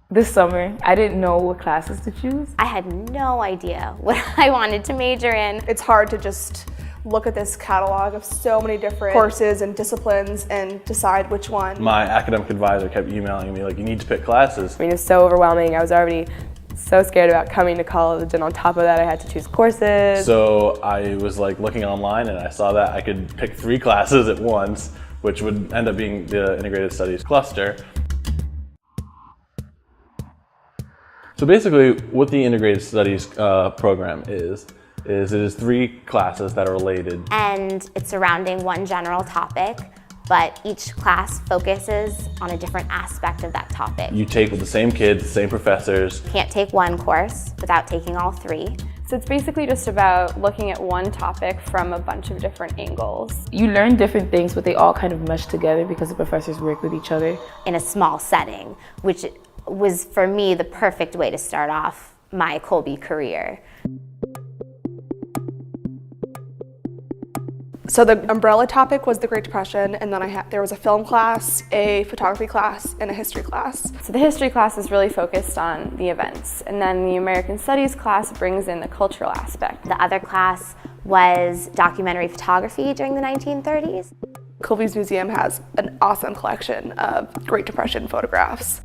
This summer, I didn't know what classes to choose. I had no idea what I wanted to major in. It's hard to just look at this catalog of so many different courses and disciplines and decide which one. My academic advisor kept emailing me like, you need to pick classes. I mean, it's so overwhelming. I was already so scared about coming to college, and on top of that I had to choose courses. So I was like looking online and I saw that I could pick 3 classes at once, which would end up being the integrated studies cluster. So basically what the integrated studies program is it is 3 classes that are related. And it's surrounding one general topic, but each class focuses on a different aspect of that topic. You take with the same kids, the same professors. Can't take one course without taking all 3. So it's basically just about looking at one topic from a bunch of different angles. You learn different things, but they all kind of mesh together because the professors work with each other. In a small setting, which was for me the perfect way to start off my Colby career. So the umbrella topic was the Great Depression, and then there was a film class, a photography class, and a history class. So the history class is really focused on the events, and then the American Studies class brings in the cultural aspect. The other class was documentary photography during the 1930s. Colby's museum has an awesome collection of Great Depression photographs.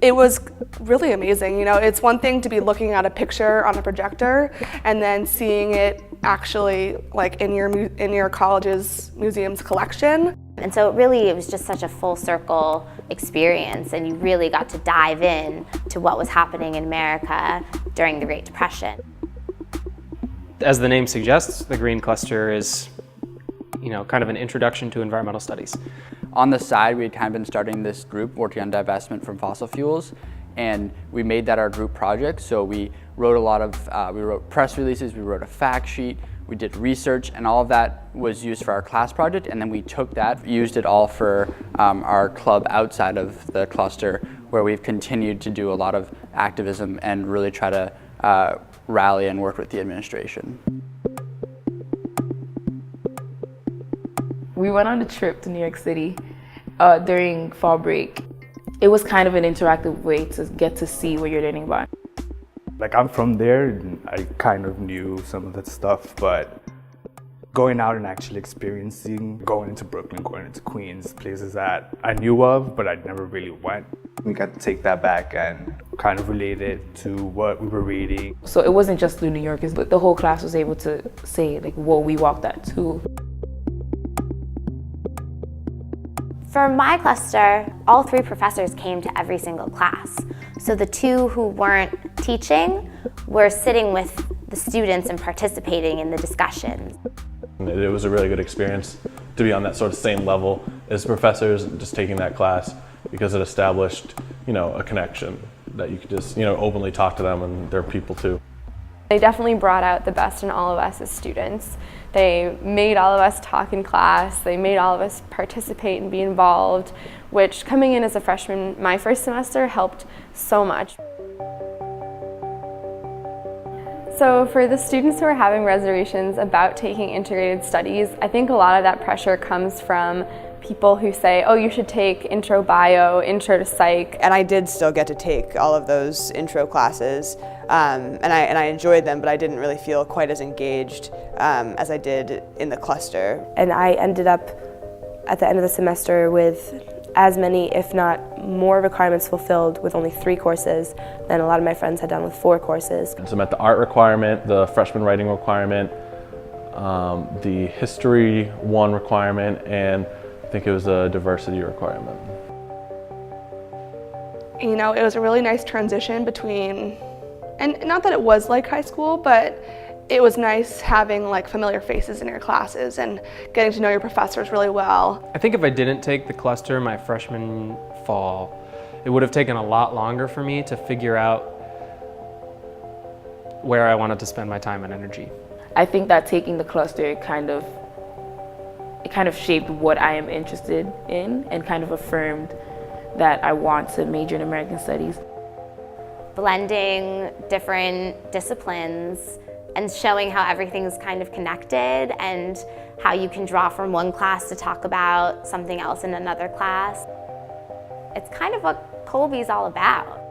It was really amazing. You know, it's one thing to be looking at a picture on a projector and then seeing it actually like in your college's museum's collection. And so it was just such a full circle experience, and you really got to dive in to what was happening in America during the Great Depression. As the name suggests, the Green Cluster is, kind of an introduction to environmental studies. On the side, we had kind of been starting this group working on divestment from fossil fuels, and we made that our group project. So we wrote we wrote press releases, we wrote a fact sheet, we did research, and all of that was used for our class project, and then we took that, used it all for our club outside of the cluster, where we've continued to do a lot of activism and really try to rally and work with the administration. We went on a trip to New York City during fall break. It was kind of an interactive way to get to see what you're learning about. Like, I'm from there, and I kind of knew some of that stuff, but going out and actually experiencing, going into Brooklyn, going into Queens, places that I knew of, but I never really went. We got to take that back and kind of relate it to what we were reading. So it wasn't just the New Yorkers, but the whole class was able to say, like, whoa, we walked that too. For my cluster, all 3 professors came to every single class. So the 2 who weren't teaching were sitting with the students and participating in the discussions. It was a really good experience to be on that sort of same level as professors, just taking that class, because it established, a connection that you could just, openly talk to them, and they're people too. They definitely brought out the best in all of us as students. They made all of us talk in class, they made all of us participate and be involved, which coming in as a freshman, my first semester, helped so much. So for the students who are having reservations about taking integrated studies, I think a lot of that pressure comes from people who say, oh, you should take intro bio, intro to psych. And I did still get to take all of those intro classes, and I enjoyed them, but I didn't really feel quite as engaged as I did in the cluster. And I ended up at the end of the semester with as many, if not more, requirements fulfilled with only 3 courses than a lot of my friends had done with 4 courses. So I met the art requirement, the freshman writing requirement, the history 1 requirement, and I think it was a diversity requirement. It was a really nice transition between, and not that it was like high school, but it was nice having like familiar faces in your classes and getting to know your professors really well. I think if I didn't take the cluster my freshman fall, it would have taken a lot longer for me to figure out where I wanted to spend my time and energy. I think that taking the cluster kind of shaped what I am interested in and kind of affirmed that I want to major in American Studies. Blending different disciplines and showing how everything's kind of connected and how you can draw from one class to talk about something else in another class. It's kind of what Colby's all about.